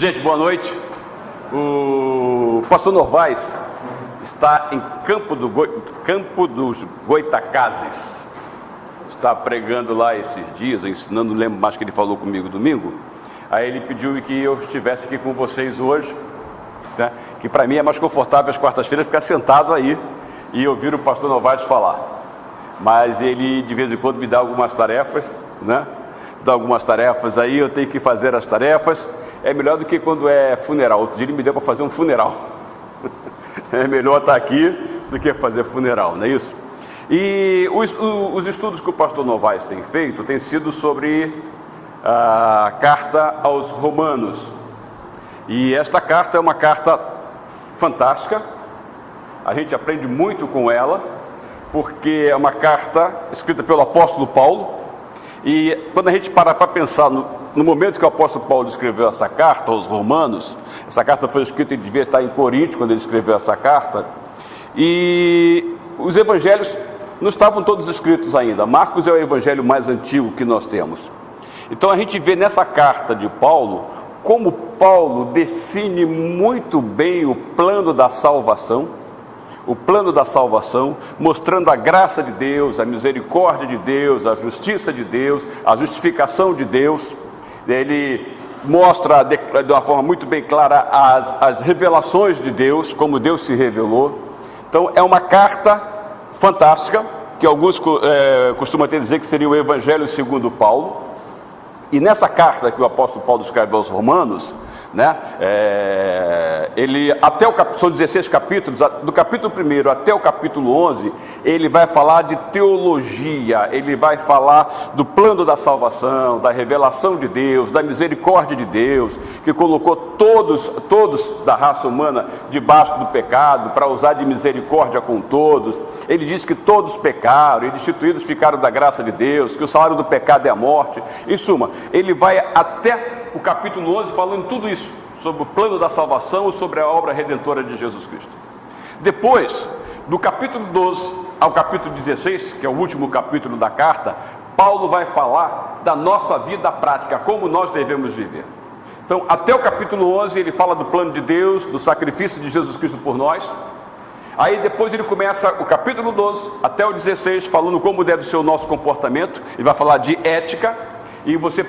Gente, boa noite. O pastor Novaes está em Campo dos Goitacazes. Está pregando lá esses dias, ensinando, não lembro mais que ele falou comigo domingo. Aí ele pediu que eu estivesse aqui com vocês hoje, né? Que para mim é mais confortável às quartas-feiras ficar sentado aí e ouvir o pastor Novaes falar. Mas ele de vez em quando me dá algumas tarefas, né? Dá algumas tarefas aí, eu tenho que fazer as tarefas. É melhor do que quando é funeral. Outro dia ele me deu para fazer um funeral. É melhor estar aqui do que fazer funeral, não é isso? E os estudos que o pastor Novaes tem feito têm sido sobre a carta aos Romanos. E esta carta é uma carta fantástica. A gente aprende muito com ela, porque é uma carta escrita pelo apóstolo Paulo. E quando a gente para pensar no momento que o apóstolo Paulo escreveu essa carta aos Romanos, essa carta foi escrita, ele devia estar em Corinto quando ele escreveu essa carta, e os evangelhos não estavam todos escritos ainda. Marcos é o evangelho mais antigo que nós temos. Então a gente vê nessa carta de Paulo, como Paulo define muito bem o plano da salvação, mostrando a graça de Deus, a misericórdia de Deus, a justiça de Deus, a justificação de Deus. Ele mostra de uma forma muito bem clara as revelações de Deus, como Deus se revelou. Então é uma carta fantástica, que alguns costumam até dizer que seria o Evangelho segundo Paulo. E nessa carta que o apóstolo Paulo escreve aos Romanos, né, são 16 capítulos, do capítulo 1 até o capítulo 11, ele vai falar de teologia, ele vai falar do plano da salvação, da revelação de Deus, da misericórdia de Deus, que colocou todos da raça humana debaixo do pecado, para usar de misericórdia com todos. Ele diz que todos pecaram e destituídos ficaram da graça de Deus, que o salário do pecado é a morte. Em suma, ele vai até o capítulo 11 falando tudo isso, sobre o plano da salvação e sobre a obra redentora de Jesus Cristo. Depois, do capítulo 12 ao capítulo 16, que é o último capítulo da carta, Paulo vai falar da nossa vida prática, como nós devemos viver. Então, até o capítulo 11, ele fala do plano de Deus, do sacrifício de Jesus Cristo por nós. Aí depois ele começa o capítulo 12 até o 16, falando como deve ser o nosso comportamento. Ele vai falar de ética. E você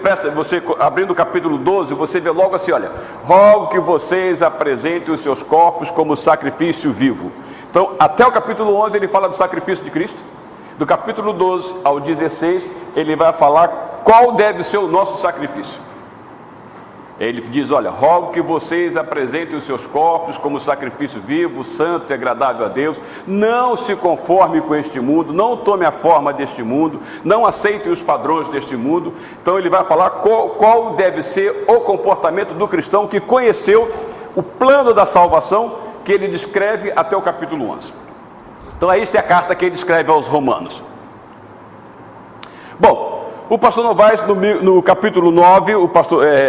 abrindo o capítulo 12, você vê logo assim, olha: rogo que vocês apresentem os seus corpos como sacrifício vivo. Então, até o capítulo 11 ele fala do sacrifício de Cristo. Do capítulo 12 ao 16, ele vai falar qual deve ser o nosso sacrifício. Ele diz, olha: rogo que vocês apresentem os seus corpos como sacrifício vivo, santo e agradável a Deus. Não se conforme com este mundo, não tome a forma deste mundo, não aceitem os padrões deste mundo. Então ele vai falar qual deve ser o comportamento do cristão que conheceu o plano da salvação, que ele descreve até o capítulo 11. Então esta é a carta que ele escreve aos Romanos. Bom, o pastor Novaes, no capítulo 9,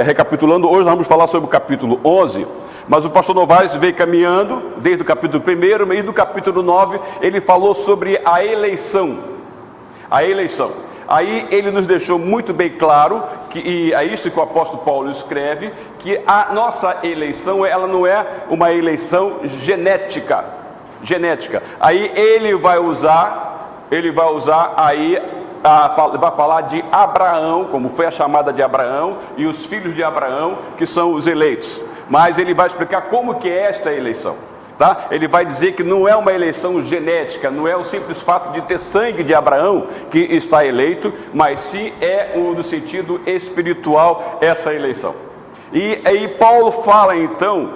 recapitulando, hoje nós vamos falar sobre o capítulo 11, mas o pastor Novaes veio caminhando desde o capítulo 1 e do capítulo 9 ele falou sobre a eleição. Aí ele nos deixou muito bem claro, e é isso que o apóstolo Paulo escreve, que a nossa eleição, ela não é uma eleição genética. Aí ele vai usar aí, vai falar de Abraão, como foi a chamada de Abraão, e os filhos de Abraão, que são os eleitos. Mas ele vai explicar como que é esta eleição, tá? Ele vai dizer que não é uma eleição genética, não é o simples fato de ter sangue de Abraão que está eleito, mas sim é no sentido espiritual essa eleição. E aí Paulo fala então,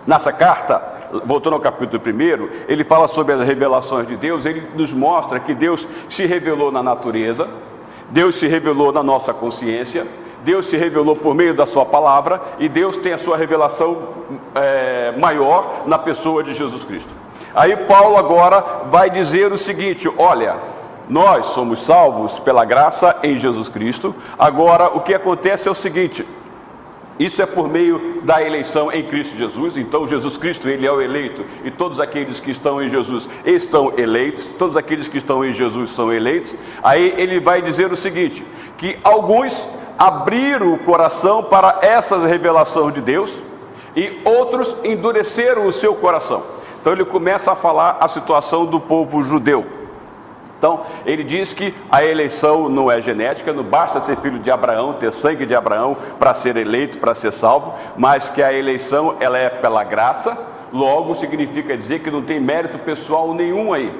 nessa carta, voltando ao capítulo 1, ele fala sobre as revelações de Deus. Ele nos mostra que Deus se revelou na natureza, Deus se revelou na nossa consciência, Deus se revelou por meio da sua palavra, e Deus tem a sua revelação maior na pessoa de Jesus Cristo. Aí Paulo agora vai dizer o seguinte: olha, nós somos salvos pela graça em Jesus Cristo. Agora o que acontece é o seguinte: isso é por meio da eleição em Cristo Jesus. Então Jesus Cristo, ele é o eleito, e todos aqueles que estão em Jesus estão eleitos, todos aqueles que estão em Jesus são eleitos. Aí ele vai dizer o seguinte, que alguns abriram o coração para essas revelações de Deus e outros endureceram o seu coração. Então ele começa a falar a situação do povo judeu. Então ele diz que a eleição não é genética, não basta ser filho de Abraão, ter sangue de Abraão para ser eleito, para ser salvo, mas que a eleição ela é pela graça. Logo significa dizer que não tem mérito pessoal nenhum aí,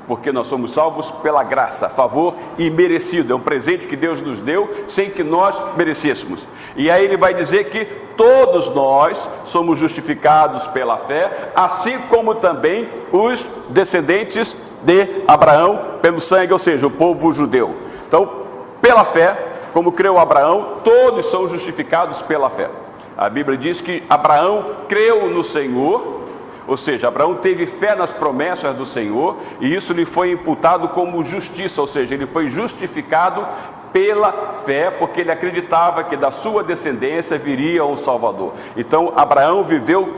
porque nós somos salvos pela graça, favor imerecido, é um presente que Deus nos deu sem que nós merecêssemos. E aí ele vai dizer que todos nós somos justificados pela fé, assim como também os descendentes de Abraão pelo sangue, ou seja, o povo judeu. Então, pela fé, como creu Abraão, todos são justificados pela fé. A Bíblia diz que Abraão creu no Senhor, ou seja, Abraão teve fé nas promessas do Senhor, e isso lhe foi imputado como justiça, ou seja, ele foi justificado pela fé, porque ele acreditava que da sua descendência viria um Salvador. Então, Abraão viveu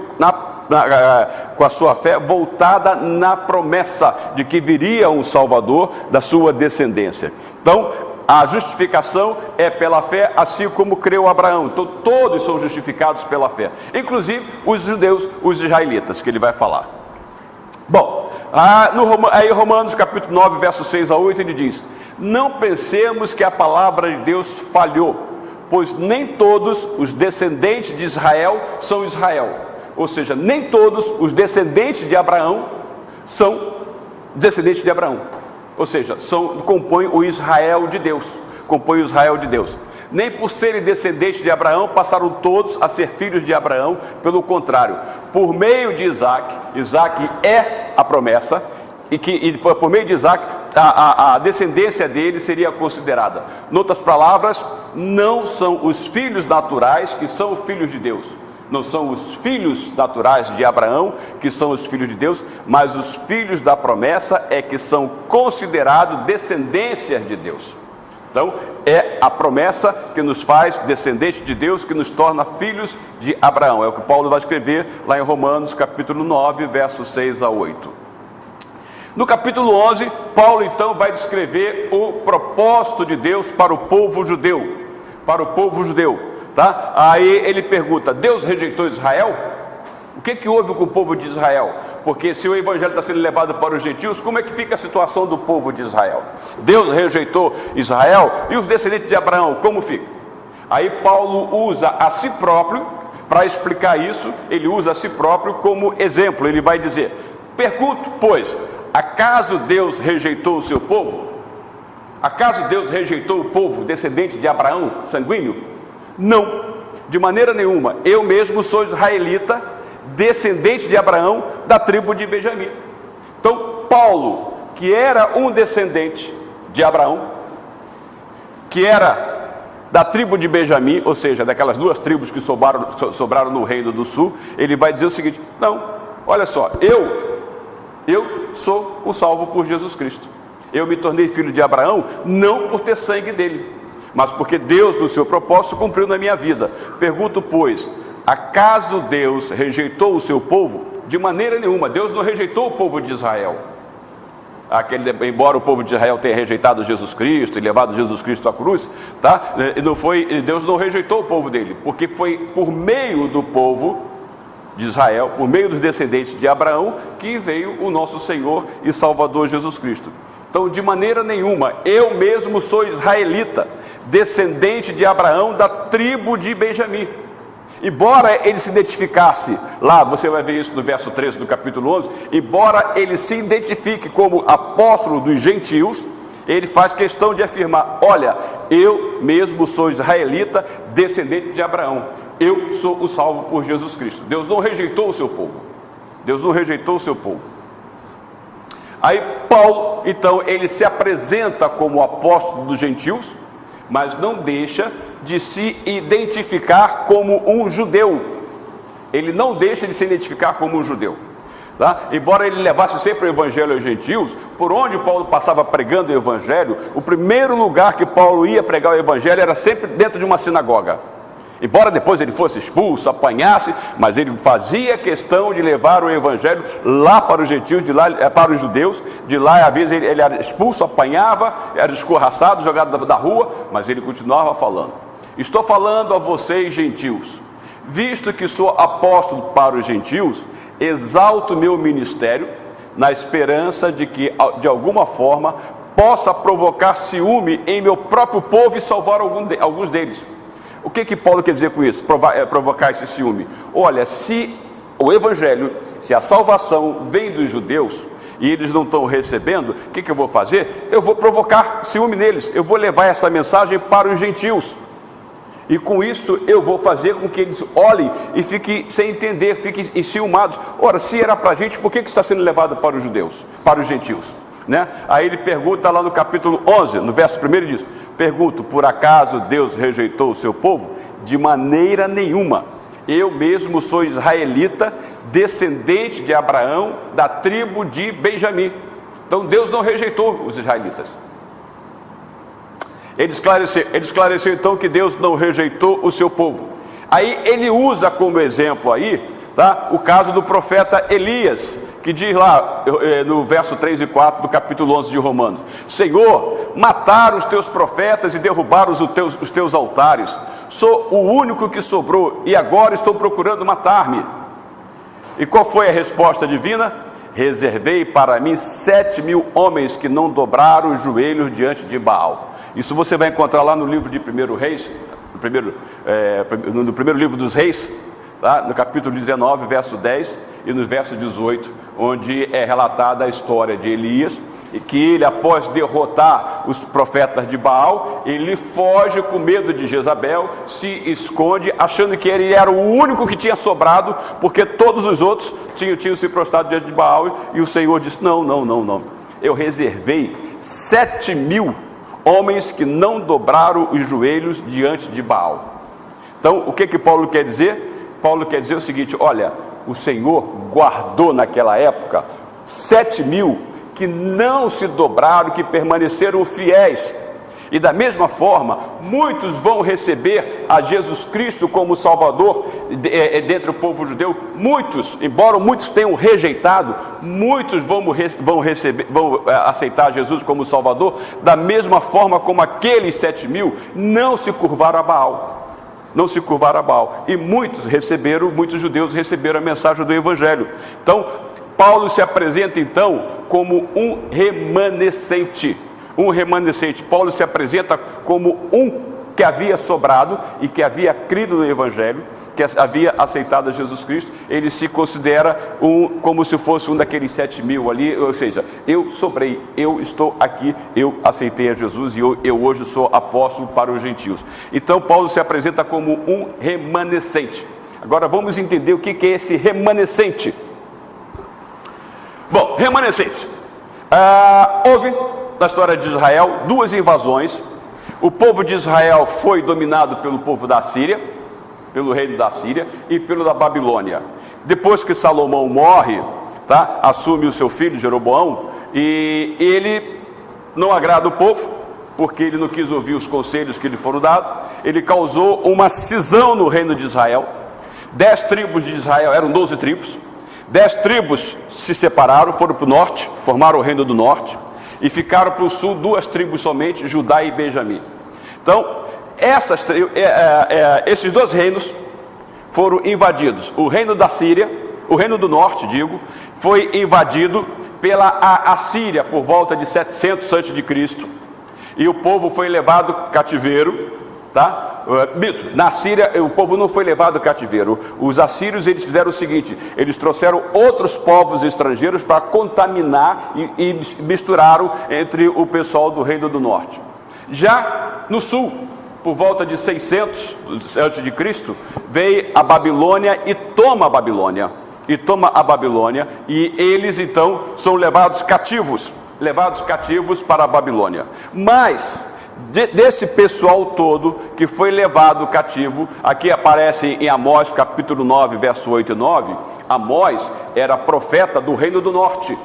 com a sua fé voltada na promessa de que viria um Salvador da sua descendência. Então, a justificação é pela fé, assim como creu Abraão. Então todos são justificados pela fé, inclusive os judeus, os israelitas, que ele vai falar. Bom, aí Romanos capítulo 9, versos 6 a 8, ele diz: não pensemos que a palavra de Deus falhou, pois nem todos os descendentes de Israel são Israel. Ou seja, nem todos os descendentes de Abraão são descendentes de Abraão. Ou seja, compõem o Israel de Deus. Compõem o Israel de Deus. Nem por serem descendentes de Abraão passaram todos a ser filhos de Abraão. Pelo contrário, por meio de Isaac, Isaac é a promessa, e por meio de Isaac a descendência dele seria considerada. Em outras palavras, não são os filhos naturais que são filhos de Deus. Não são os filhos naturais de Abraão que são os filhos de Deus, mas os filhos da promessa é que são considerados descendências de Deus. Então, é a promessa que nos faz descendentes de Deus, que nos torna filhos de Abraão. É o que Paulo vai escrever lá em Romanos capítulo 9, versos 6 a 8. No capítulo 11, Paulo então vai descrever o propósito de Deus para o povo judeu. Para o povo judeu. Tá? Aí ele pergunta: Deus rejeitou Israel? O que houve com o povo de Israel? Porque se o evangelho está sendo levado para os gentios, como é que fica a situação do povo de Israel? Deus rejeitou Israel, e os descendentes de Abraão, como fica? Aí Paulo usa a si próprio para explicar isso. Ele usa a si próprio como exemplo. Ele vai dizer: pergunto, pois, acaso Deus rejeitou o seu povo? Acaso Deus rejeitou o povo descendente de Abraão, sanguíneo? Não, de maneira nenhuma. Eu mesmo sou israelita, descendente de Abraão, da tribo de Benjamim. Então Paulo, que era um descendente de Abraão, que era da tribo de Benjamim, ou seja, daquelas duas tribos que sobraram no Reino do Sul, ele vai dizer o seguinte: não, olha só, eu sou o salvo por Jesus Cristo. Eu me tornei filho de Abraão não por ter sangue dele, mas porque Deus, no seu propósito, cumpriu na minha vida. Pergunto, pois, acaso Deus rejeitou o seu povo? De maneira nenhuma. Deus não rejeitou o povo de Israel. Embora o povo de Israel tenha rejeitado Jesus Cristo e levado Jesus Cristo à cruz, tá? Deus não rejeitou o povo dele, porque foi por meio do povo de Israel, por meio dos descendentes de Abraão, que veio o nosso Senhor e Salvador Jesus Cristo. Então, de maneira nenhuma, eu mesmo sou israelita, descendente de Abraão, da tribo de Benjamim. Embora ele se identificasse, lá você vai ver isso no verso 13 do capítulo 11, embora ele se identifique como apóstolo dos gentios, ele faz questão de afirmar: olha, eu mesmo sou israelita, descendente de Abraão, eu sou o salvo por Jesus Cristo. Deus não rejeitou o seu povo. Deus não rejeitou o seu povo. Aí Paulo, então, ele se apresenta como apóstolo dos gentios, mas não deixa de se identificar como um judeu. Ele não deixa de se identificar como um judeu. Tá? Embora ele levasse sempre o evangelho aos gentios, por onde Paulo passava pregando o evangelho, o primeiro lugar que Paulo ia pregar o evangelho era sempre dentro de uma sinagoga. Embora depois ele fosse expulso, apanhasse, mas ele fazia questão de levar o evangelho lá para os gentios, de lá para os judeus. De lá, às vezes, ele era expulso, apanhava, era escorraçado, jogado da rua, mas ele continuava falando. estou falando a vocês, gentios. Visto que sou apóstolo para os gentios, exalto meu ministério, na esperança de que, de alguma forma, possa provocar ciúme em meu próprio povo e salvar alguns deles. O que Paulo quer dizer com isso? Provocar esse ciúme. Olha, se o evangelho, se a salvação vem dos judeus e eles não estão recebendo, o que eu vou fazer? Eu vou provocar ciúme neles, eu vou levar essa mensagem para os gentios. E com isto eu vou fazer com que eles olhem e fiquem sem entender, fiquem enciumados. Ora, se era para a gente, por que está sendo levado para os judeus, para os gentios? Né? Aí ele pergunta lá no capítulo 11, no verso 1, ele diz: pergunto, por acaso Deus rejeitou o seu povo? De maneira nenhuma. Eu mesmo sou israelita, descendente de Abraão, da tribo de Benjamim. Então Deus não rejeitou os israelitas. Ele esclareceu então que Deus não rejeitou o seu povo. Aí ele usa como exemplo aí, tá, o caso do profeta Elias, que diz lá no verso 3 e 4 do capítulo 11 de Romanos: Senhor, mataram os teus profetas e derrubaram os teus altares. Sou o único que sobrou e agora estou procurando matar-me. E qual foi a resposta divina? Reservei para mim 7.000 homens que não dobraram os joelhos diante de Baal. Isso você vai encontrar lá no livro de 1 Reis, no primeiro livro dos Reis, tá? No capítulo 19, verso 10 e no verso 18, onde é relatada a história de Elias, e que ele, após derrotar os profetas de Baal, ele foge com medo de Jezabel, se esconde, achando que ele era o único que tinha sobrado, porque todos os outros tinham se prostrado diante de Baal, e o Senhor disse: não, eu reservei 7.000 homens que não dobraram os joelhos diante de Baal. Então, o que Paulo quer dizer? Paulo quer dizer o seguinte: olha, o Senhor guardou naquela época 7.000 que não se dobraram, que permaneceram fiéis. E da mesma forma, muitos vão receber a Jesus Cristo como Salvador dentre o povo judeu. Muitos, embora muitos tenham rejeitado, muitos vão aceitar Jesus como Salvador, da mesma forma como aqueles 7.000 não se curvaram a Baal. Não se curvaram a Baal. E muitos judeus receberam a mensagem do Evangelho. Então, Paulo se apresenta então como um remanescente. Paulo se apresenta como um que havia sobrado e que havia crido no Evangelho, que havia aceitado a Jesus Cristo. Ele se considera como se fosse um daqueles 7.000 ali, ou seja, eu sobrei, eu estou aqui, eu aceitei a Jesus e eu hoje sou apóstolo para os gentios. Então Paulo se apresenta como um remanescente. Agora vamos entender o que é esse remanescente. Bom, remanescente. Houve na história de Israel 2 invasões. O povo de Israel foi dominado pelo povo da Síria, pelo reino da Síria e pelo da Babilônia. Depois que Salomão morre, tá, assume o seu filho Jeroboão, e ele não agrada o povo, porque ele não quis ouvir os conselhos que lhe foram dados. Ele causou uma cisão no reino de Israel. 10 tribos de Israel, eram 12 tribos, 10 tribos se separaram, foram para o norte, formaram o reino do norte, e ficaram para o sul 2 tribos somente, Judá e Benjamim. Então, esses 2 reinos foram invadidos. O reino da Síria, o reino do norte, foi invadido pela Assíria por volta de 700 a.C. E o povo foi levado cativeiro, tá? Na Síria o povo não foi levado cativeiro. Os assírios, eles fizeram o seguinte: eles trouxeram outros povos estrangeiros para contaminar e misturaram entre o pessoal do reino do norte. Já no sul, por volta de 600 a.C., veio a Babilônia e toma a Babilônia. E eles então são levados cativos para a Babilônia. Mas desse pessoal todo que foi levado cativo, aqui aparece em Amós capítulo 9, verso 8 e 9, Amós era profeta do reino do norte.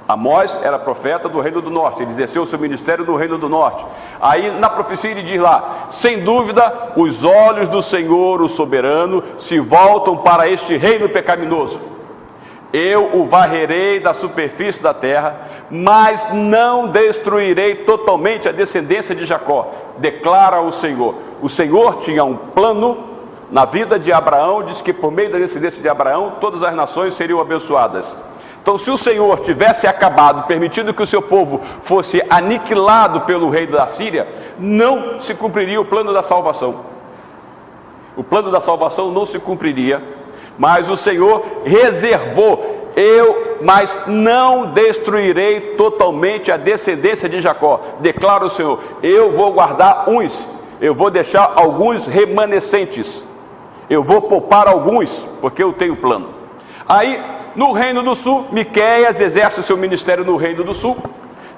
Amós era profeta do reino do norte, ele exerceu o seu ministério no reino do norte. Aí na profecia ele diz lá: sem dúvida os olhos do Senhor, o soberano, se voltam para este reino pecaminoso. eu o varrerei da superfície da terra, mas não destruirei totalmente a descendência de Jacó, declara o Senhor. O Senhor tinha um plano na vida de Abraão, diz que por meio da descendência de Abraão, todas as nações seriam abençoadas. Então, se o Senhor tivesse acabado, permitindo que o seu povo fosse aniquilado pelo rei da Síria, não se cumpriria o plano da salvação. O plano da salvação não se cumpriria, mas o Senhor reservou: mas não destruirei totalmente a descendência de Jacó, declara o Senhor. Eu vou guardar uns, eu vou deixar alguns remanescentes, eu vou poupar alguns, porque eu tenho plano. Aí, no Reino do Sul, Miqueias exerce o seu ministério no Reino do Sul.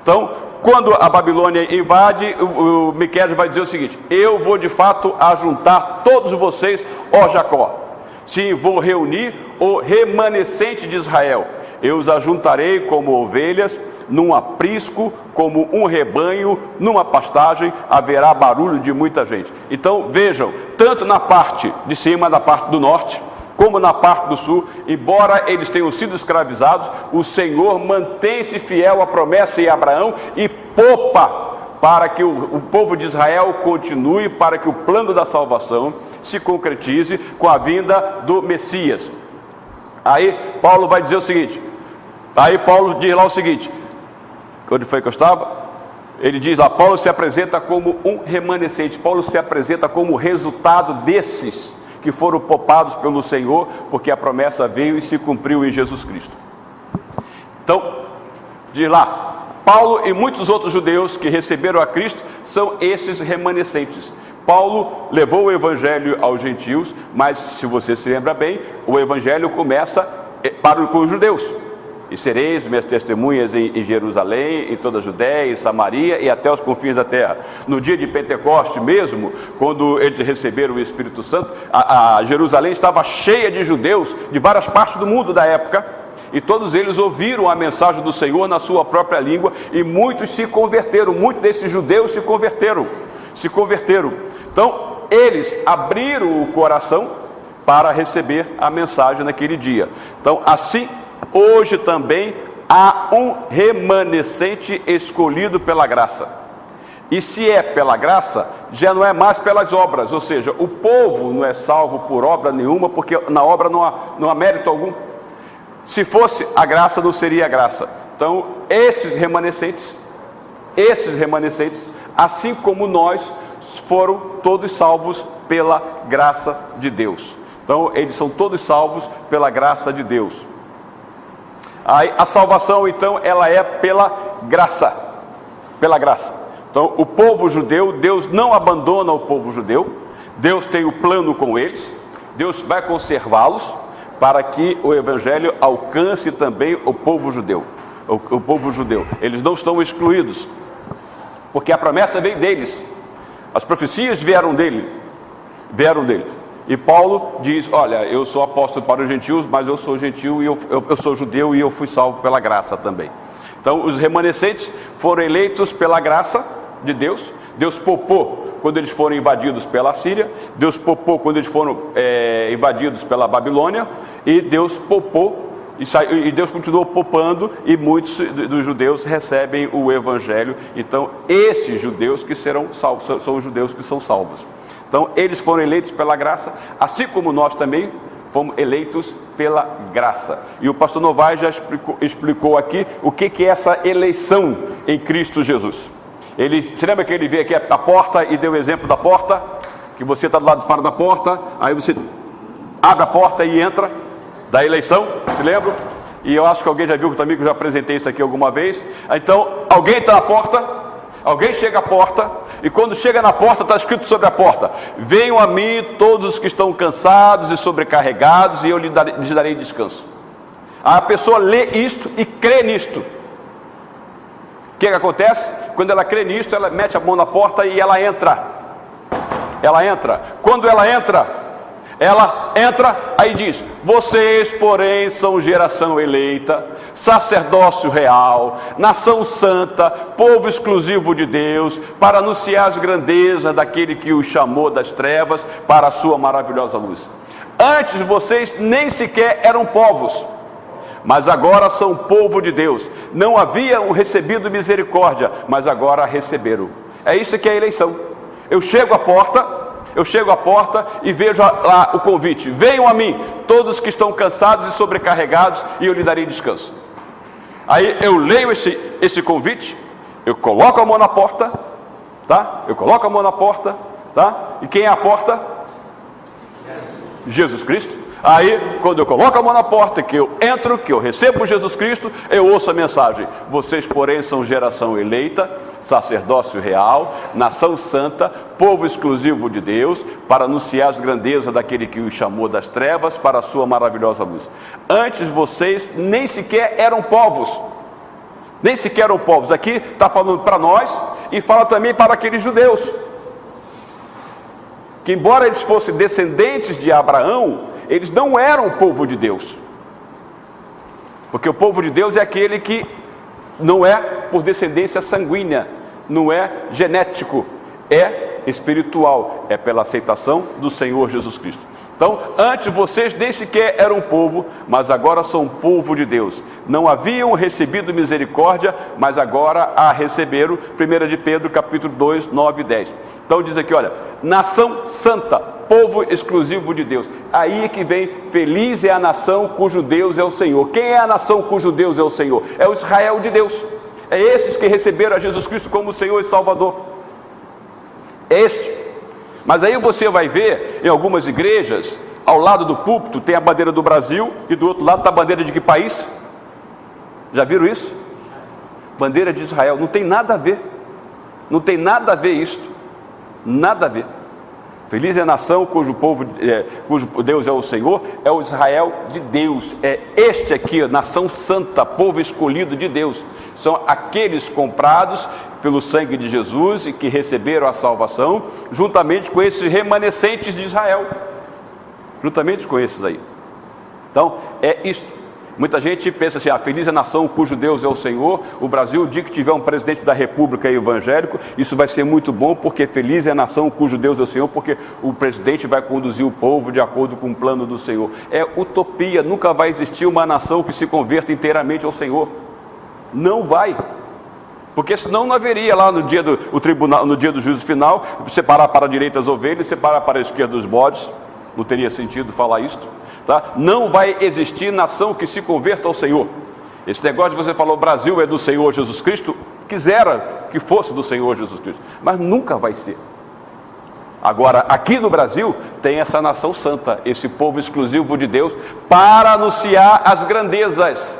Então, quando a Babilônia invade, o Miqueias vai dizer o seguinte: eu vou de fato ajuntar todos vocês, ó Jacó. Sim, vou reunir o remanescente de Israel. Eu os ajuntarei como ovelhas num aprisco, como um rebanho, numa pastagem, haverá barulho de muita gente. Então vejam, tanto na parte de cima, na parte do norte, como na parte do sul, embora eles tenham sido escravizados, o Senhor mantém-se fiel à promessa em Abraão e poupa para que o povo de Israel continue, para que o plano da salvação se concretize com a vinda do Messias. Aí Paulo vai dizer o seguinte, Paulo diz lá o seguinte, onde foi que eu estava? Ele diz lá, Paulo se apresenta como um remanescente, Paulo se apresenta como resultado desses que foram poupados pelo Senhor, porque a promessa veio e se cumpriu em Jesus Cristo. Então, diz lá, Paulo e muitos outros judeus que receberam a Cristo são esses remanescentes. Paulo levou o evangelho aos gentios, mas se você se lembra bem, o evangelho começa com os judeus. E sereis minhas testemunhas em Jerusalém, em toda a Judéia, em Samaria e até os confins da terra. No dia de Pentecoste mesmo, quando eles receberam o Espírito Santo, a Jerusalém estava cheia de judeus de várias partes do mundo da época, e todos eles ouviram a mensagem do Senhor na sua própria língua, e muitos se converteram, muitos desses judeus se converteram. Então, eles abriram o coração para receber a mensagem naquele dia. Então, assim, hoje também há um remanescente escolhido pela graça. E se é pela graça, já não é mais pelas obras, ou seja, o povo não é salvo por obra nenhuma, porque na obra não há mérito algum. Se fosse a graça, não seria a graça. Então, esses remanescentes, assim como nós, foram todos salvos pela graça de Deus. Então, eles são todos salvos pela graça de Deus. A salvação, então, ela é pela graça. Então, o povo judeu, Deus não abandona o povo judeu. Deus tem o plano com eles. Deus vai conservá-los para que o evangelho alcance também o povo judeu. O povo judeu. Eles não estão excluídos, porque a promessa veio deles. As profecias vieram deles. E Paulo diz, olha, eu sou apóstolo para os gentios, mas eu sou gentil e eu sou judeu e eu fui salvo pela graça também. Então, os remanescentes foram eleitos pela graça de Deus. Deus poupou quando eles foram invadidos pela Síria, Deus poupou quando eles foram invadidos pela Babilônia, e Deus poupou, e Deus continuou poupando, e muitos dos judeus recebem o evangelho. Então, esses judeus que serão salvos, são os judeus que são salvos. Então, eles foram eleitos pela graça, assim como nós também fomos eleitos pela graça. E o pastor Novaes já explicou aqui o que é essa eleição em Cristo Jesus. Você lembra que ele veio aqui à porta e deu o exemplo da porta? Que você está do lado de fora da porta, aí você abre a porta e entra, da eleição, se lembra? E eu acho que alguém já viu também, que eu já apresentei isso aqui alguma vez. Então, alguém está na porta, alguém chega à porta, e quando chega na porta, está escrito sobre a porta: venham a mim todos os que estão cansados e sobrecarregados, e eu lhes darei descanso. A pessoa lê isto e crê nisto. O que acontece? Quando ela crê nisto, ela mete a mão na porta e ela entra. Quando ela entra, aí diz: vocês, porém, são geração eleita, sacerdócio real, nação santa, povo exclusivo de Deus, para anunciar as grandezas daquele que os chamou das trevas para a sua maravilhosa luz. Antes vocês nem sequer eram povos, mas agora são povo de Deus. Não haviam recebido misericórdia, mas agora receberam. É isso que é a eleição. Eu chego à porta e vejo lá o convite: venham a mim, todos que estão cansados e sobrecarregados, e eu lhe darei descanso. Aí eu leio esse convite, eu coloco a mão na porta, tá? E quem é a porta? Jesus Cristo. Aí, quando eu coloco a mão na porta, que eu entro, que eu recebo Jesus Cristo, eu ouço a mensagem: vocês, porém, são geração eleita, sacerdócio real, nação santa, povo exclusivo de Deus, para anunciar as grandezas daquele que os chamou das trevas para a sua maravilhosa luz. Antes vocês nem sequer eram povos. Aqui está falando para nós e fala também para aqueles judeus, que embora eles fossem descendentes de Abraão, eles não eram o povo de Deus, porque o povo de Deus é aquele que não é por descendência sanguínea, não é genético, é espiritual, é pela aceitação do Senhor Jesus Cristo. Então, antes vocês nem sequer eram povo, mas agora são povo de Deus. Não haviam recebido misericórdia, mas agora a receberam. 1 de Pedro, capítulo 2, 9 e 10. Então diz aqui, olha, nação santa, povo exclusivo de Deus. Aí é que vem: feliz é a nação cujo Deus é o Senhor. Quem é a nação cujo Deus é o Senhor? É o Israel de Deus. É esses que receberam a Jesus Cristo como Senhor e Salvador. É este. Mas aí você vai ver em algumas igrejas, ao lado do púlpito tem a bandeira do Brasil, e do outro lado está a bandeira de que país? Já viram isso? Bandeira de Israel. Não tem nada a ver. Não tem nada a ver isto. Nada a ver. Feliz é a nação cujo Deus é o Senhor, é o Israel de Deus. É este aqui, nação santa, povo escolhido de Deus. São aqueles comprados pelo sangue de Jesus e que receberam a salvação, juntamente com esses remanescentes de Israel. Juntamente com esses aí. Então, é isto. Muita gente pensa assim: feliz é a nação cujo Deus é o Senhor. O Brasil, o dia que tiver um presidente da República evangélico, isso vai ser muito bom, porque feliz é a nação cujo Deus é o Senhor, porque o presidente vai conduzir o povo de acordo com o plano do Senhor. É utopia. Nunca vai existir uma nação que se converta inteiramente ao Senhor. Não vai. Porque senão não haveria lá no dia do juízo final, separar para a direita as ovelhas, separar para a esquerda os bodes. Não teria sentido falar isto. Tá? Não vai existir nação que se converta ao Senhor. Esse negócio de você falar o Brasil é do Senhor Jesus Cristo, quisera que fosse do Senhor Jesus Cristo, mas nunca vai ser. Agora, aqui no Brasil, tem essa nação santa, esse povo exclusivo de Deus, para anunciar as grandezas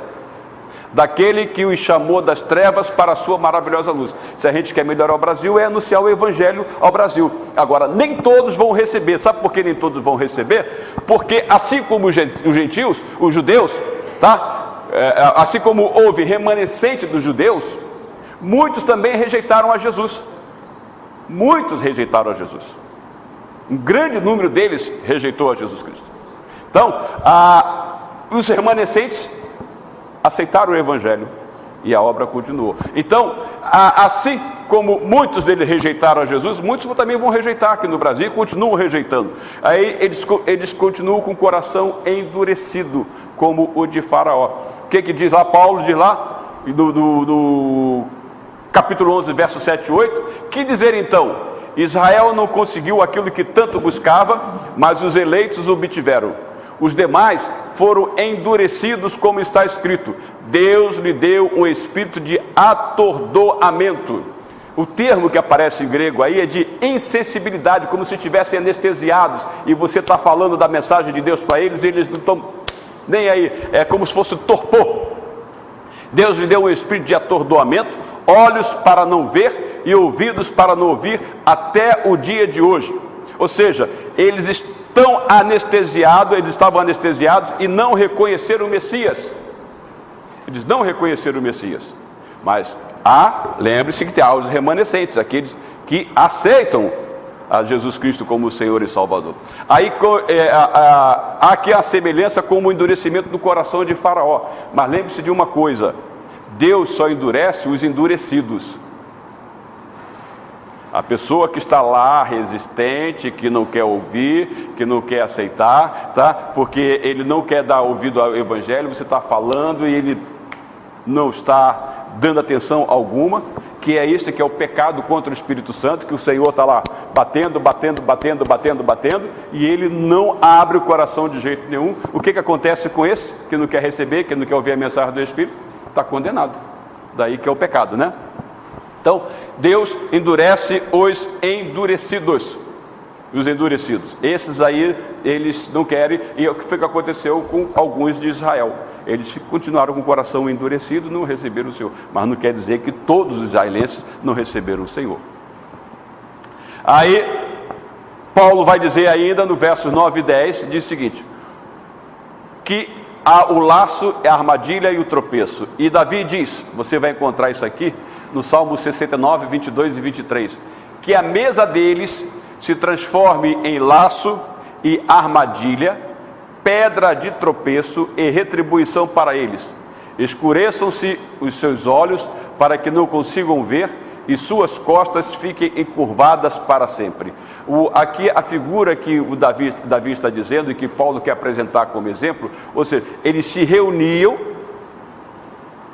daquele que os chamou das trevas para a sua maravilhosa luz. Se a gente quer melhorar o Brasil, é anunciar o Evangelho ao Brasil. Agora, nem todos vão receber. Sabe por que nem todos vão receber? Porque assim como os gentios, os judeus, tá? Assim como houve remanescente dos judeus, muitos também rejeitaram a Jesus. Muitos rejeitaram a Jesus. Um grande número deles rejeitou a Jesus Cristo. Então, os remanescentes aceitaram o Evangelho e a obra continuou. Então, assim como muitos deles rejeitaram a Jesus, muitos também vão rejeitar aqui no Brasil e continuam rejeitando. Aí eles continuam com o coração endurecido, como o de Faraó. O que diz lá Paulo? Diz lá do capítulo 11, verso 7 e 8: que dizer então? Israel não conseguiu aquilo que tanto buscava, mas os eleitos obtiveram. Os demais foram endurecidos, como está escrito: Deus lhe deu um espírito de atordoamento. O termo que aparece em grego aí é de insensibilidade, como se estivessem anestesiados, e você está falando da mensagem de Deus para eles, e eles não estão nem aí, é como se fosse torpor. Deus lhe deu um espírito de atordoamento, olhos para não ver e ouvidos para não ouvir, até o dia de hoje. Ou seja, eles estavam anestesiados e não reconheceram o Messias. Eles não reconheceram o Messias. Mas lembre-se que há os remanescentes, aqueles que aceitam a Jesus Cristo como Senhor e Salvador. Aí há aqui a semelhança com o endurecimento do coração de Faraó. Mas lembre-se de uma coisa: Deus só endurece os endurecidos. A pessoa que está lá resistente, que não quer ouvir, que não quer aceitar, tá? Porque ele não quer dar ouvido ao evangelho, você está falando e ele não está dando atenção alguma, que é isso que é o pecado contra o Espírito Santo, que o Senhor está lá batendo, e ele não abre o coração de jeito nenhum. O que acontece com esse que não quer receber, que não quer ouvir a mensagem do Espírito? Está condenado. Daí que é o pecado, né? Então, Deus endurece os endurecidos. Os endurecidos. Esses aí, eles não querem, e o que foi que aconteceu com alguns de Israel? Eles continuaram com o coração endurecido, não receberam o Senhor. Mas não quer dizer que todos os israelenses não receberam o Senhor. Aí, Paulo vai dizer ainda no versos 9 e 10, diz o seguinte, que há o laço, a armadilha e o tropeço. E Davi diz, você vai encontrar isso aqui, no Salmo 69, 22 e 23, que a mesa deles se transforme em laço e armadilha, pedra de tropeço e retribuição para eles. Escureçam-se os seus olhos para que não consigam ver e suas costas fiquem encurvadas para sempre. Aqui a figura que o Davi está dizendo e que Paulo quer apresentar como exemplo, ou seja, eles se reuniam,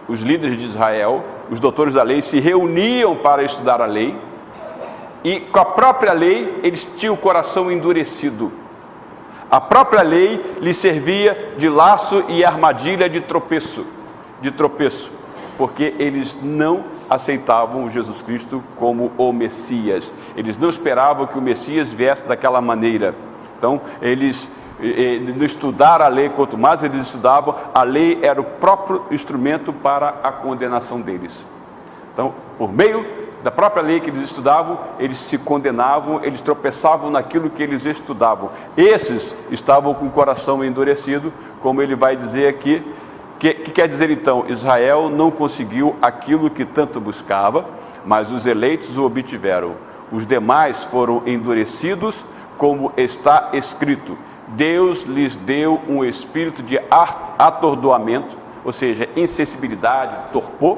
os líderes de Israel, os doutores da lei, se reuniam para estudar a lei, e com a própria lei eles tinham o coração endurecido. A própria lei lhes servia de laço e armadilha de tropeço, porque eles não aceitavam Jesus Cristo como o Messias. Eles não esperavam que o Messias viesse daquela maneira. Então, eles não estudaram a lei, quanto mais eles estudavam, a lei era o próprio instrumento para a condenação deles. Então, por meio da própria lei que eles estudavam, eles se condenavam, eles tropeçavam naquilo que eles estudavam. Esses estavam com o coração endurecido, como ele vai dizer aqui. Que quer dizer então? Israel não conseguiu aquilo que tanto buscava, mas os eleitos o obtiveram. Os demais foram endurecidos, como está escrito. Deus lhes deu um espírito de atordoamento, ou seja, insensibilidade, torpor,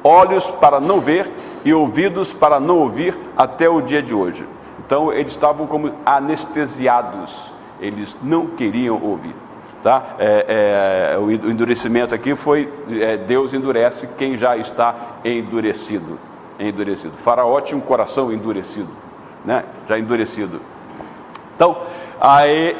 olhos para não ver e ouvidos para não ouvir até o dia de hoje. Então eles estavam como anestesiados, eles não queriam ouvir. Tá? O endurecimento aqui foi, Deus endurece quem já está endurecido. Faraó tinha um coração endurecido, né? Já endurecido. Então, aí,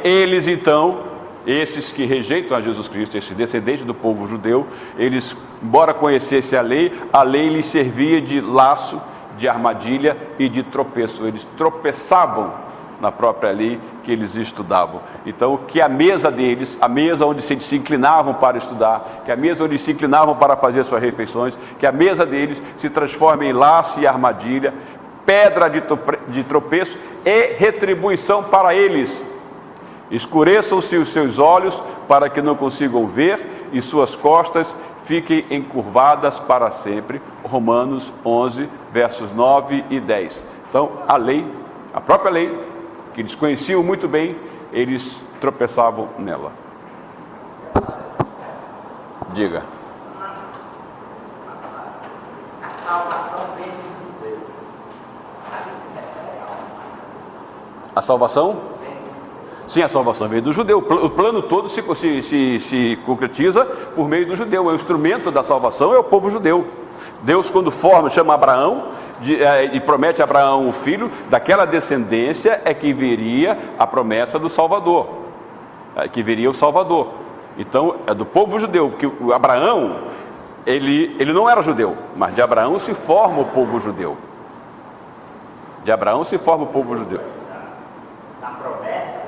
esses que rejeitam a Jesus Cristo, esses descendentes do povo judeu, eles, embora conhecessem a lei lhes servia de laço, de armadilha e de tropeço. Eles tropeçavam na própria lei que eles estudavam. Então, que a mesa deles, a mesa onde se inclinavam para estudar, que a mesa onde se inclinavam para fazer suas refeições, que a mesa deles se transforme em laço e armadilha, pedra de tropeço e retribuição para eles. Escureçam-se os seus olhos para que não consigam ver e suas costas fiquem encurvadas para sempre. Romanos 11, versos 9 e 10. Então, a lei, a própria lei, que eles conheciam muito bem, eles tropeçavam nela. Diga. A salvação? Sim, a salvação veio do judeu. O plano todo se concretiza por meio do judeu. O instrumento da salvação é o povo judeu. Deus, quando chama Abraão e promete a Abraão um filho, daquela descendência é que viria a promessa do Salvador, que viria o Salvador. Então, é do povo judeu, porque o Abraão, ele não era judeu, mas de Abraão se forma o povo judeu. De Abraão se forma o povo judeu. Na promessa?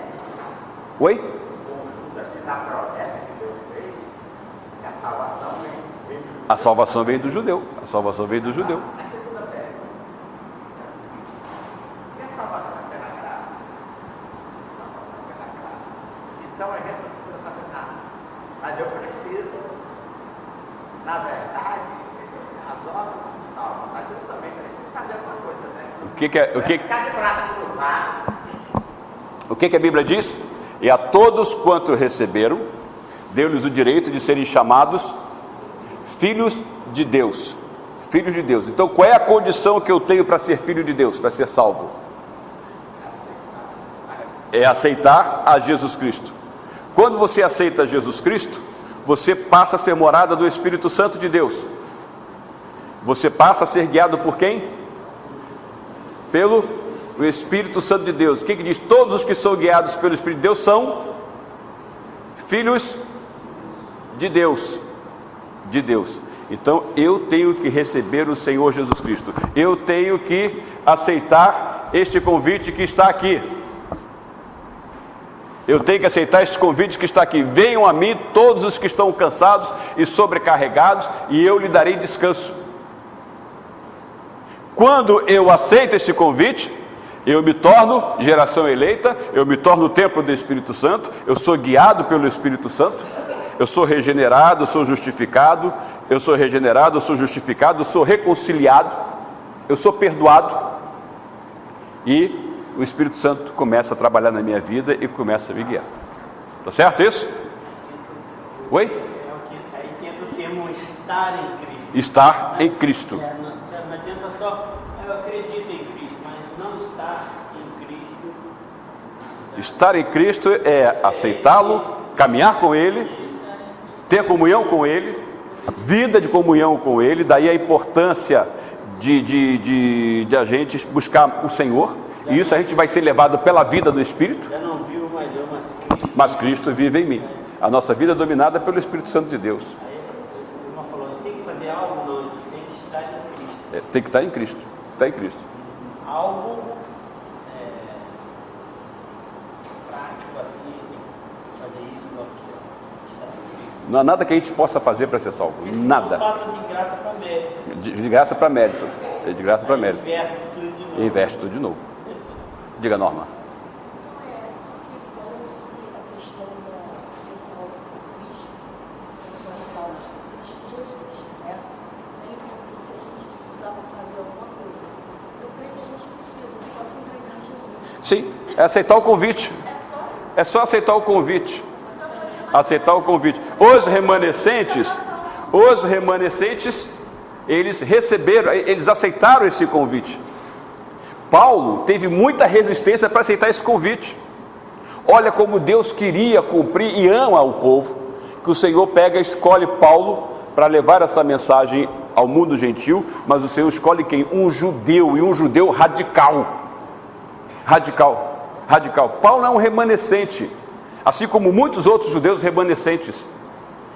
Oi? Conjuga-se na promessa que Deus fez, que a salvação vem do judeu. A salvação veio do judeu. A salvação veio do judeu. A segunda pergunta. Se a salvação é pela graça, então a gente não precisa fazer nada. Mas eu preciso, na verdade, as obras não salvam, mas eu também preciso fazer alguma coisa, né? Ficar de braço cruzado. O que a Bíblia diz? E a todos quanto receberam, deu-lhes o direito de serem chamados filhos de Deus. Filhos de Deus. Então qual é a condição que eu tenho para ser filho de Deus, para ser salvo? É aceitar a Jesus Cristo. Quando você aceita Jesus Cristo, você passa a ser morada do Espírito Santo de Deus. Você passa a ser guiado por quem? Pelo Espírito Santo de Deus. O que diz? Todos os que são guiados pelo Espírito de Deus são filhos de Deus. De Deus. Então eu tenho que receber o Senhor Jesus Cristo. Eu tenho que aceitar este convite que está aqui. Eu tenho que aceitar este convite que está aqui. Venham a mim todos os que estão cansados e sobrecarregados, e eu lhe darei descanso. Quando eu aceito este convite, eu me torno geração eleita, eu me torno o templo do Espírito Santo, eu sou guiado pelo Espírito Santo, eu sou regenerado, eu sou justificado, eu sou regenerado, eu sou justificado, eu sou reconciliado, eu sou perdoado, e o Espírito Santo começa a trabalhar na minha vida e começa a me guiar. Tá certo isso? Oi? Aí que entra o termo estar em Cristo. Estar em Cristo. Não adianta só, eu acredito em Cristo, mas não estar em Cristo. Estar em Cristo é aceitá-lo, caminhar com Ele, ter comunhão com Ele, vida de comunhão com Ele. Daí a importância de a gente buscar o Senhor. E isso a gente vai ser levado pela vida do Espírito. Já não viu mais eu, mas Cristo vive em mim. A nossa vida é dominada pelo Espírito Santo de Deus. Aí o irmão falou, não tem que fazer algo, não, a gente tem que estar em Cristo. Tem que estar em Cristo. Está em Cristo. Algo prático assim, tem que fazer isso, aqui, estar em Cristo. Não há nada que a gente possa fazer para ser salvo. Nada. Não passa de graça para mérito. De graça para mérito. De graça para mérito. Inverte tudo de novo. Investe tudo de novo. Diga, Norma. Sim, é aceitar o convite. É só aceitar o convite. Aceitar o convite. Os remanescentes, eles receberam, eles aceitaram esse convite. Paulo teve muita resistência para aceitar esse convite. Olha como Deus queria cumprir e ama o povo, que o Senhor pega e escolhe Paulo para levar essa mensagem ao mundo gentil, mas o Senhor escolhe quem? Um judeu, e um judeu radical. Radical. Paulo é um remanescente, assim como muitos outros judeus remanescentes.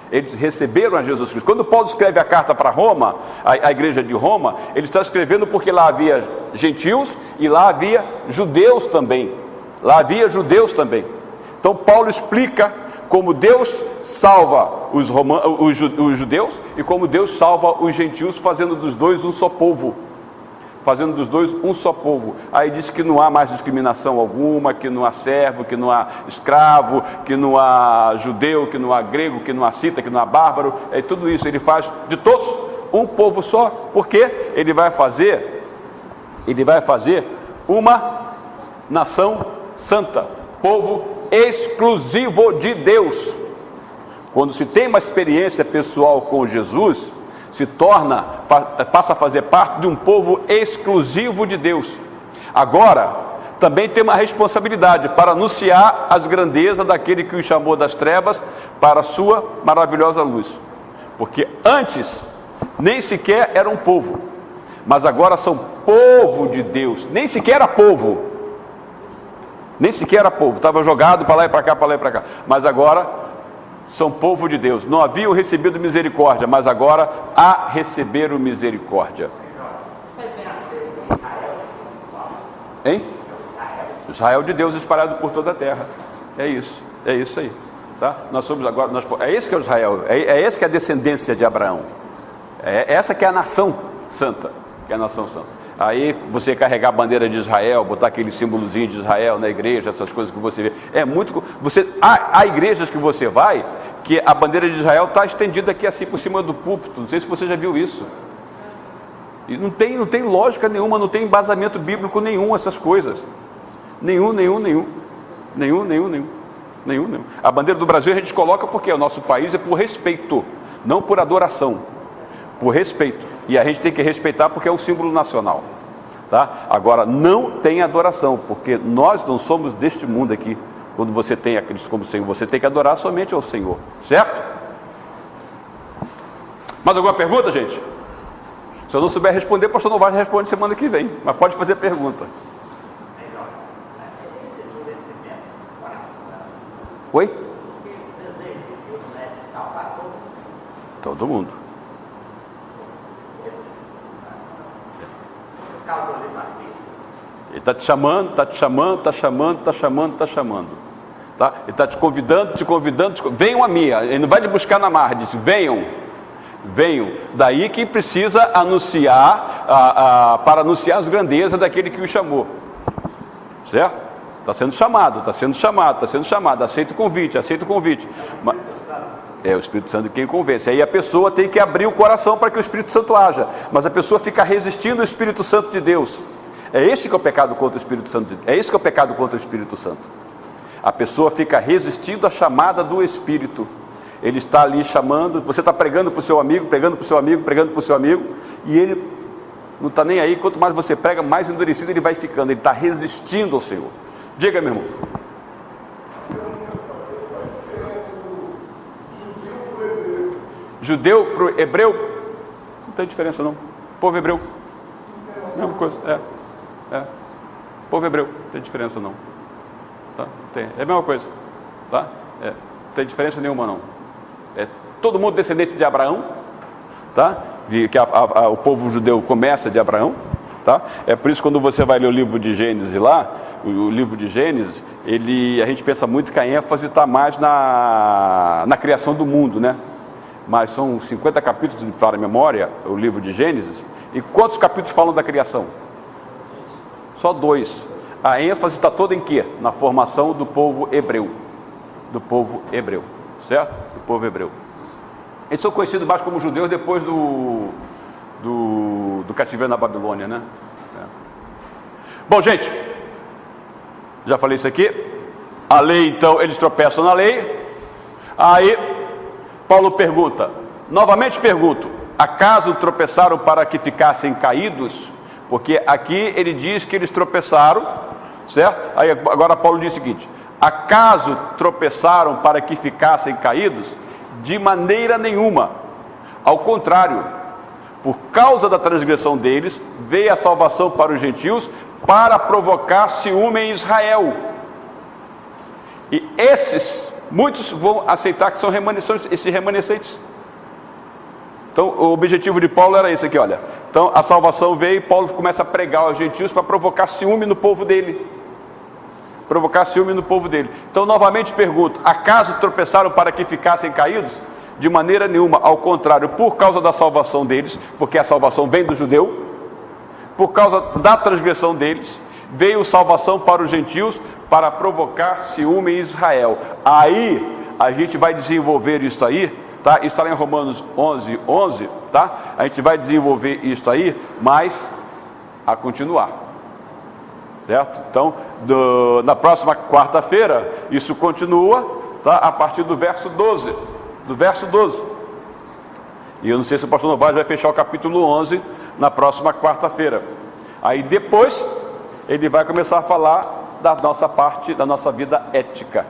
Eles receberam a Jesus Cristo. Quando Paulo escreve a carta para Roma, a igreja de Roma, ele está escrevendo porque lá havia gentios e lá havia judeus também. Então Paulo explica como Deus salva os judeus e como Deus salva os gentios, fazendo dos dois um só povo. Aí diz que não há mais discriminação alguma, que não há servo, que não há escravo, que não há judeu, que não há grego, que não há cita, que não há bárbaro. É tudo isso, ele faz de todos um povo só, porque ele vai fazer uma nação santa, povo exclusivo de Deus. Quando se tem uma experiência pessoal com Jesus, passa a fazer parte de um povo exclusivo de Deus. Agora, também tem uma responsabilidade para anunciar as grandezas daquele que os chamou das trevas para a sua maravilhosa luz. Porque antes, nem sequer era um povo, mas agora são povo de Deus. Nem sequer era povo, estava jogado para lá e para cá, mas agora são povo de Deus. Não haviam recebido misericórdia, mas agora receberam misericórdia. Hein? Israel de Deus espalhado por toda a terra. É isso aí. Tá? Nós somos agora, é esse que é o Israel, é esse que é a descendência de Abraão. É essa que é a nação santa. Aí você carregar a bandeira de Israel, botar aquele símbolozinho de Israel na igreja, essas coisas que você vê, há igrejas que você vai, que a bandeira de Israel está estendida aqui assim por cima do púlpito. Não sei se você já viu isso. E não tem lógica nenhuma, não tem embasamento bíblico nenhum essas coisas. Nenhum. A bandeira do Brasil a gente coloca porque o nosso país é por respeito, não por adoração, por respeito. E a gente tem que respeitar porque é um símbolo nacional, tá? Agora, não tem adoração, porque nós não somos deste mundo aqui. Quando você tem a Cristo como Senhor, você tem que adorar somente ao Senhor, certo? Mais alguma pergunta, gente? Se eu não souber responder, o pastor Novaes responde semana que vem, mas pode fazer pergunta. Oi? Todo mundo. Ele está te chamando, está te chamando, está chamando, está chamando, está chamando. Tá? Ele está te convidando, venham a mim. Ele não vai te buscar na mar, diz, venham. Daí que precisa anunciar, para anunciar as grandezas daquele que o chamou. Certo? Está sendo chamado, aceita o convite. É o Espírito Santo quem convence. Aí a pessoa tem que abrir o coração para que o Espírito Santo haja. Mas a pessoa fica resistindo ao Espírito Santo de Deus. É esse que é o pecado contra o Espírito Santo. A pessoa fica resistindo à chamada do Espírito. Ele está ali chamando, você está pregando para o seu amigo, e ele não está nem aí. Quanto mais você prega, mais endurecido ele vai ficando. Ele está resistindo ao Senhor. Diga, meu irmão. Judeu para o hebreu? Não tem diferença não. Povo hebreu. Mesma coisa. Povo hebreu. Não tem diferença não. Tá? É a mesma coisa. Tá? Não tem diferença nenhuma não. É todo mundo descendente de Abraão, tá? Que o povo judeu começa de Abraão, tá? É por isso que quando você vai ler o livro de Gênesis lá, o livro de Gênesis, a gente pensa muito que a ênfase está mais na criação do mundo, né? Mas são 50 capítulos, de falar a memória, o livro de Gênesis. E quantos capítulos falam da criação? Só 2. A ênfase está toda em quê? Na formação do povo hebreu. Certo? Do povo hebreu. Eles são conhecidos mais como judeus depois do cativeiro na Babilônia, né? Bom, gente, já falei isso aqui. A lei, então, eles tropeçam na lei. Aí, Paulo pergunta, novamente pergunto, acaso tropeçaram para que ficassem caídos? Porque aqui ele diz que eles tropeçaram, certo? Aí agora Paulo diz o seguinte, acaso tropeçaram para que ficassem caídos? De maneira nenhuma. Ao contrário, por causa da transgressão deles, veio a salvação para os gentios, para provocar ciúme em Israel. E muitos vão aceitar que são esses remanescentes. Então o objetivo de Paulo era esse aqui, olha. Então a salvação veio e Paulo começa a pregar aos gentios para provocar ciúme no povo dele. Então novamente pergunto, acaso tropeçaram para que ficassem caídos? De maneira nenhuma, ao contrário, por causa da salvação deles, porque a salvação vem do judeu, por causa da transgressão deles, veio salvação para os gentios, para provocar ciúme em Israel. Aí a gente vai desenvolver isso aí, tá? Isso está lá em Romanos 11, tá? A gente vai desenvolver isso aí, mas a continuar, certo? Então, na próxima quarta-feira, isso continua, tá? A partir do verso 12. E eu não sei se o pastor Novaes vai fechar o capítulo 11 na próxima quarta-feira. Aí depois, ele vai começar a falar da nossa parte, da nossa vida ética,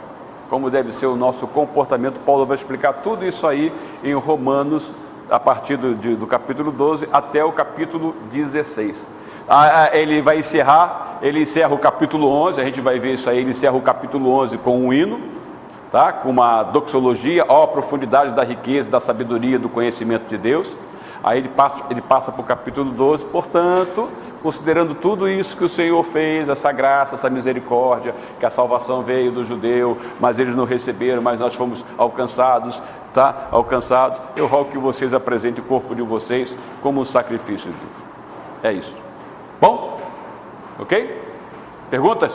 como deve ser o nosso comportamento. Paulo vai explicar tudo isso aí em Romanos, a partir do capítulo 12 até o capítulo 16. Ele encerra o capítulo 11, a gente vai ver isso aí, ele encerra o capítulo 11 com um hino, tá? Com uma doxologia, ó profundidade da riqueza, da sabedoria, do conhecimento de Deus. Aí ele passa para o capítulo 12, portanto, considerando tudo isso que o Senhor fez, essa graça, essa misericórdia, que a salvação veio do judeu, mas eles não receberam, mas nós fomos alcançados, tá? Alcançados, eu rogo que vocês apresentem o corpo de vocês como um sacrifício vivo. É isso. Bom? Ok? Perguntas?